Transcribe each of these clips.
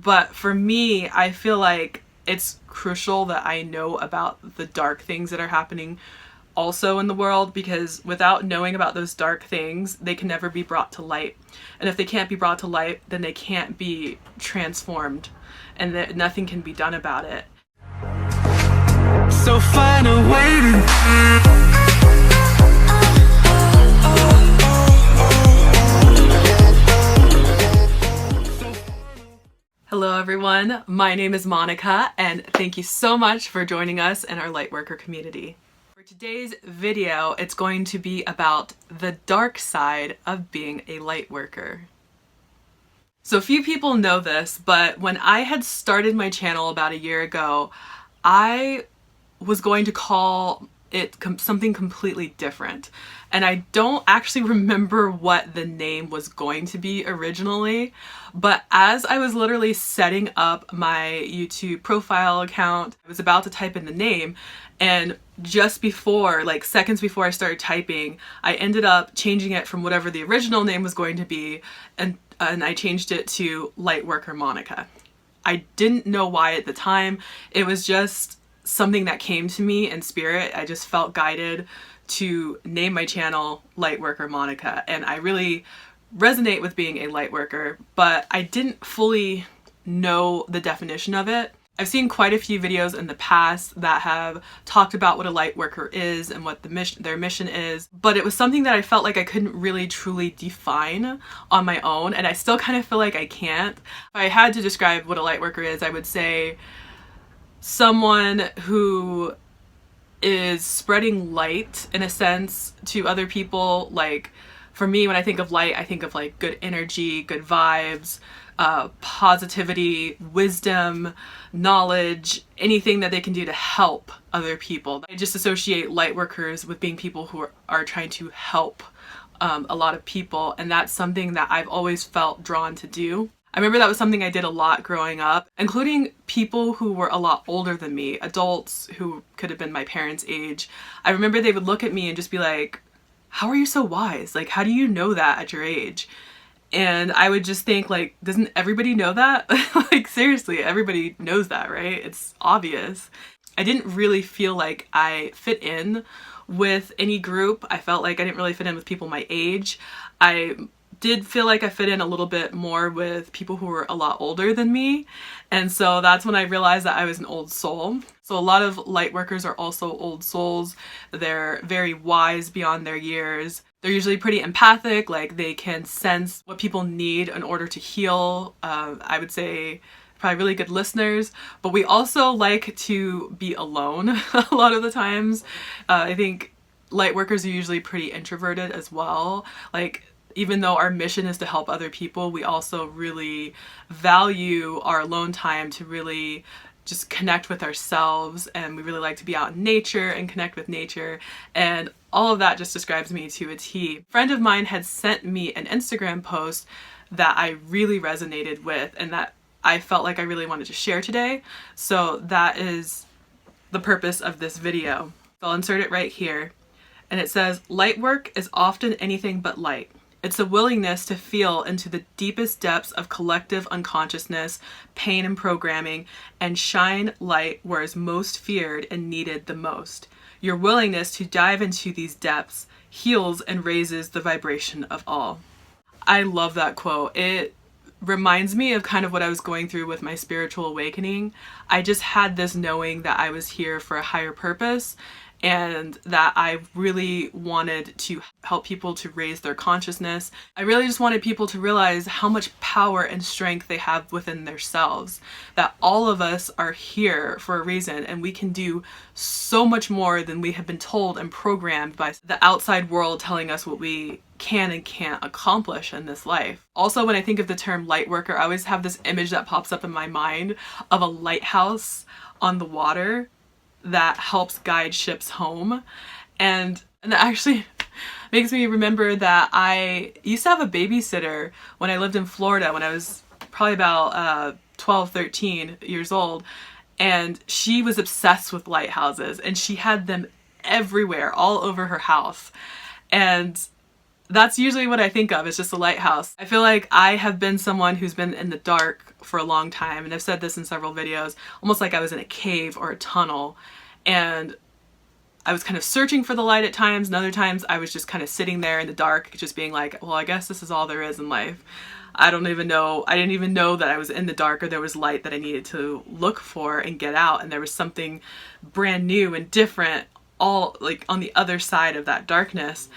But for me, I feel like it's crucial that I know about the dark things that are happening also in the world, because without knowing about those dark things, they can never be brought to light. And if they can't be brought to light, then they can't be transformed, and that nothing can be done about it. So find a way to... Hello everyone, my name is Monica, and thank you so much for joining us in our Lightworker community. For today's video, it's going to be about the dark side of being a Lightworker. So few people know this, but when I had started my channel about a year ago, I was going to call it something completely different. And I don't actually remember what the name was going to be originally, but as I was literally setting up my YouTube profile account, I was about to type in the name, and just before, like seconds before I started typing, I ended up changing it from whatever the original name was going to be, and I changed it to Lightworker Monica. I didn't know why at the time. It was just something that came to me in spirit. I just felt guided to name my channel Lightworker Monica, and I really resonate with being a Lightworker, but I didn't fully know the definition of it. I've seen quite a few videos in the past that have talked about what a Lightworker is and what their mission is, but it was something that I felt like I couldn't really truly define on my own, and I still kind of feel like I can't. If I had to describe what a Lightworker is, I would say someone who is spreading light in a sense to other people. Like for me, when I think of light, I think of like good energy, good vibes, positivity, wisdom, knowledge, anything that they can do to help other people. I just associate light workers with being people who are trying to help a lot of people, and that's something that I've always felt drawn to do. I remember that was something I did a lot growing up, including people who were a lot older than me, adults who could have been my parents' age. I remember they would look at me and just be like, how are you so wise? Like, how do you know that at your age? And I would just think, like, doesn't everybody know that? Like, seriously, everybody knows that, right? It's obvious. I didn't really feel like I fit in with any group. I felt like I didn't really fit in with people my age. I did feel like I fit in a little bit more with people who were a lot older than me. And so that's when I realized that I was an old soul. So a lot of light workers are also old souls. They're very wise beyond their years. They're usually pretty empathic, like they can sense what people need in order to heal. I would say probably really good listeners, but we also like to be alone a lot of the times. I think light workers are usually pretty introverted as well. Like, even though our mission is to help other people, we also really value our alone time to really just connect with ourselves, and we really like to be out in nature and connect with nature, and all of that just describes me to a T. A friend of mine had sent me an Instagram post that I really resonated with and that I felt like I really wanted to share today, so that is the purpose of this video. So I'll insert it right here, and it says, "Light work is often anything but light. It's a willingness to feel into the deepest depths of collective unconsciousness, pain and programming, and shine light where it's most feared and needed the most. Your willingness to dive into these depths heals and raises the vibration of all." I love that quote. It reminds me of kind of what I was going through with my spiritual awakening. I just had this knowing that I was here for a higher purpose, and that I really wanted to help people to raise their consciousness. I really just wanted people to realize how much power and strength they have within themselves, that all of us are here for a reason, and we can do so much more than we have been told and programmed by the outside world telling us what we can and can't accomplish in this life. Also, when I think of the term light worker, I always have this image that pops up in my mind of a lighthouse on the water that helps guide ships home. And that actually makes me remember that I used to have a babysitter when I lived in Florida when I was probably about 12, 13 years old. And she was obsessed with lighthouses, and she had them everywhere, all over her house. And that's usually what I think of. It's just a lighthouse. I feel like I have been someone who's been in the dark for a long time, and I've said this in several videos, almost like I was in a cave or a tunnel, and I was kind of searching for the light at times, and other times I was just kind of sitting there in the dark, just being like, well, I guess this is all there is in life. I didn't even know that I was in the dark, or there was light that I needed to look for and get out, and there was something brand new and different all like on the other side of that darkness.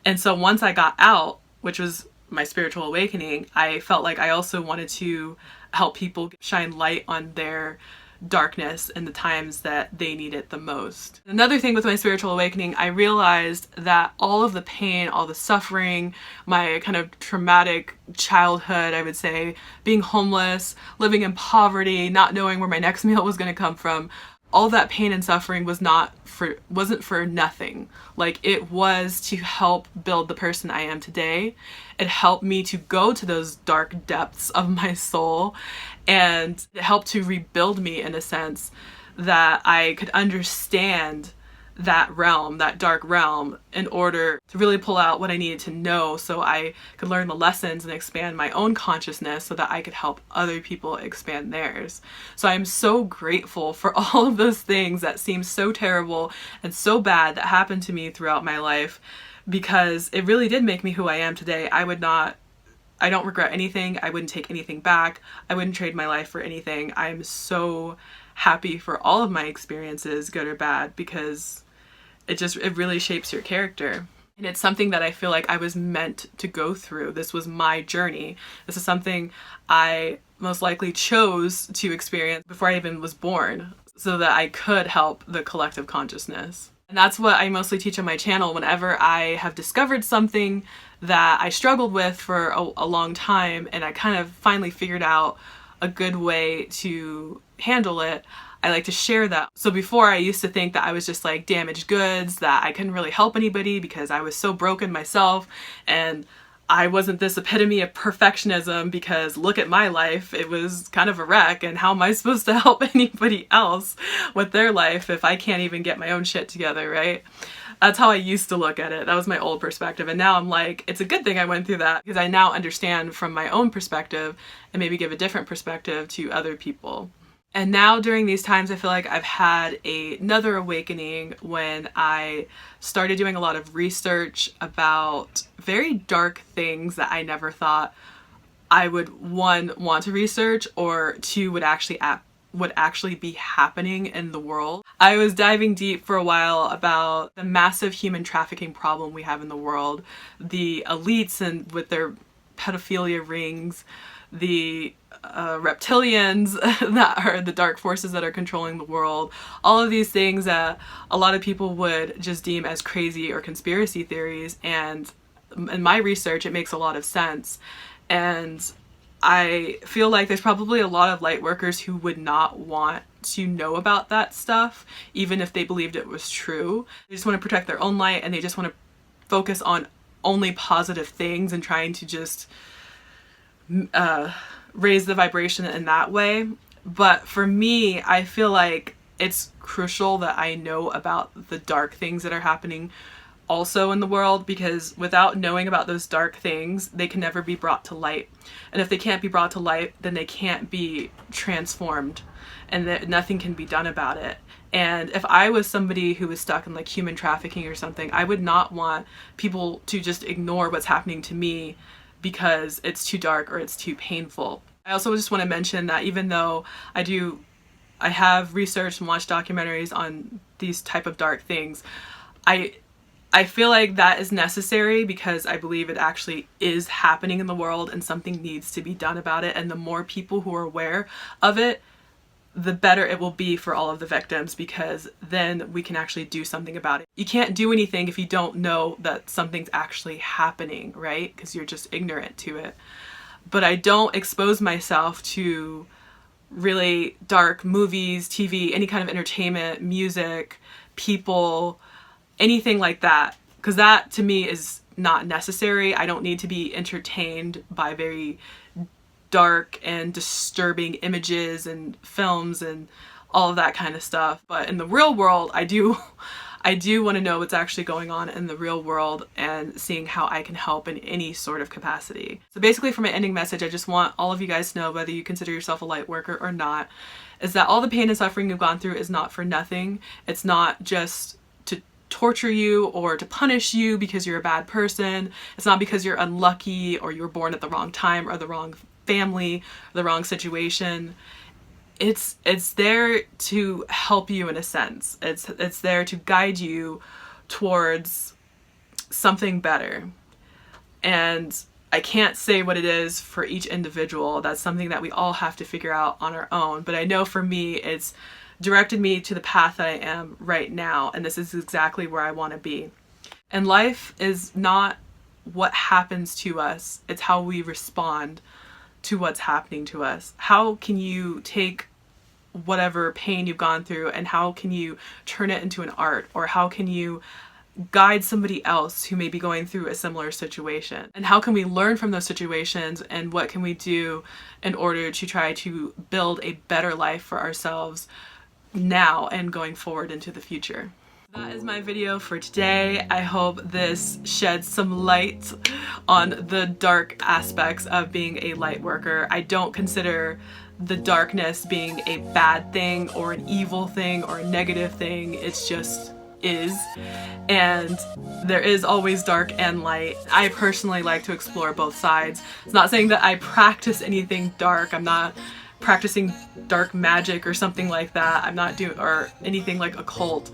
And so once I got out, which was my spiritual awakening, I felt like I also wanted to help people shine light on their darkness in the times that they need it the most. Another thing with my spiritual awakening, I realized that all of the pain, all the suffering, my kind of traumatic childhood, I would say, being homeless, living in poverty, not knowing where my next meal was going to come from, all that pain and suffering wasn't for nothing. Like, it was to help build the person I am today. It helped me to go to those dark depths of my soul, and it helped to rebuild me in a sense that I could understand that realm, that dark realm, in order to really pull out what I needed to know so I could learn the lessons and expand my own consciousness so that I could help other people expand theirs. So I'm so grateful for all of those things that seem so terrible and so bad that happened to me throughout my life, because it really did make me who I am today. I don't regret anything. I wouldn't take anything back. I wouldn't trade my life for anything. I'm so happy for all of my experiences, good or bad, because it really shapes your character. And it's something that I feel like I was meant to go through. This was my journey. This is something I most likely chose to experience before I even was born, so that I could help the collective consciousness. And that's what I mostly teach on my channel. Whenever I have discovered something that I struggled with for a long time, and I kind of finally figured out a good way to handle it, I like to share that. So before, I used to think that I was just like damaged goods, that I couldn't really help anybody because I was so broken myself, and I wasn't this epitome of perfectionism because look at my life, it was kind of a wreck, and how am I supposed to help anybody else with their life if I can't even get my own shit together, right? That's how I used to look at it. That was my old perspective. And now I'm like, it's a good thing I went through that, because I now understand from my own perspective and maybe give a different perspective to other people. And now during these times, I feel like I've had another awakening when I started doing a lot of research about very dark things that I never thought I would, one, want to research, or two, would actually be happening in the world. I was diving deep for a while about the massive human trafficking problem we have in the world, the elites and with their pedophilia rings, the reptilians that are the dark forces that are controlling the world, all of these things that a lot of people would just deem as crazy or conspiracy theories. And in my research, it makes a lot of sense. And I feel like there's probably a lot of light workers who would not want to know about that stuff, even if they believed it was true. They just want to protect their own light, and they just want to focus on only positive things and trying to just raise the vibration in that way. But for me, I feel like it's crucial that I know about the dark things that are happening also in the world, because without knowing about those dark things, they can never be brought to light. And if they can't be brought to light, then they can't be transformed, and that nothing can be done about it. And if I was somebody who was stuck in like human trafficking or something, I would not want people to just ignore what's happening to me because it's too dark or it's too painful. I also just want to mention that even though I have researched and watched documentaries on these type of dark things, I feel like that is necessary because I believe it actually is happening in the world and something needs to be done about it. And the more people who are aware of it, the better it will be for all of the victims, because then we can actually do something about it. You can't do anything if you don't know that something's actually happening, right? Because you're just ignorant to it. But I don't expose myself to really dark movies, TV, any kind of entertainment, music, people, anything like that, because that to me is not necessary. I don't need to be entertained by very dark and disturbing images and films and all of that kind of stuff. But in the real world, I do I do want to know what's actually going on in the real world and seeing how I can help in any sort of capacity. So basically, for my ending message, I just want all of you guys to know, whether you consider yourself a light worker or not, is that all the pain and suffering you've gone through is not for nothing. It's not just to torture you or to punish you because you're a bad person. It's not because you're unlucky or you were born at the wrong time or the wrong family or the wrong situation. It's there to help you in a sense. It's there to guide you towards something better. And I can't say what it is for each individual. That's something that we all have to figure out on our own. But I know for me, it's directed me to the path that I am right now. And this is exactly where I want to be. And life is not what happens to us. It's how we respond to what's happening to us. How can you take whatever pain you've gone through and how can you turn it into an art? Or how can you guide somebody else who may be going through a similar situation? And how can we learn from those situations, and what can we do in order to try to build a better life for ourselves now and going forward into the future? That is my video for today. I hope this sheds some light on the dark aspects of being a light worker. I don't consider the darkness being a bad thing or an evil thing or a negative thing. It's just is, and there is always dark and light. I personally like to explore both sides. It's not saying that I practice anything dark. I'm not practicing dark magic or something like that. I'm not doing or anything like occult,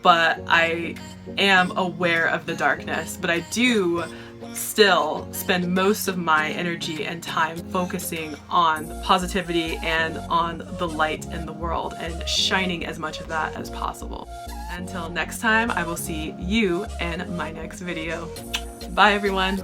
but I am aware of the darkness. But I do still spend most of my energy and time focusing on positivity and on the light in the world and shining as much of that as possible. Until next time, I will see you in my next video. Bye everyone.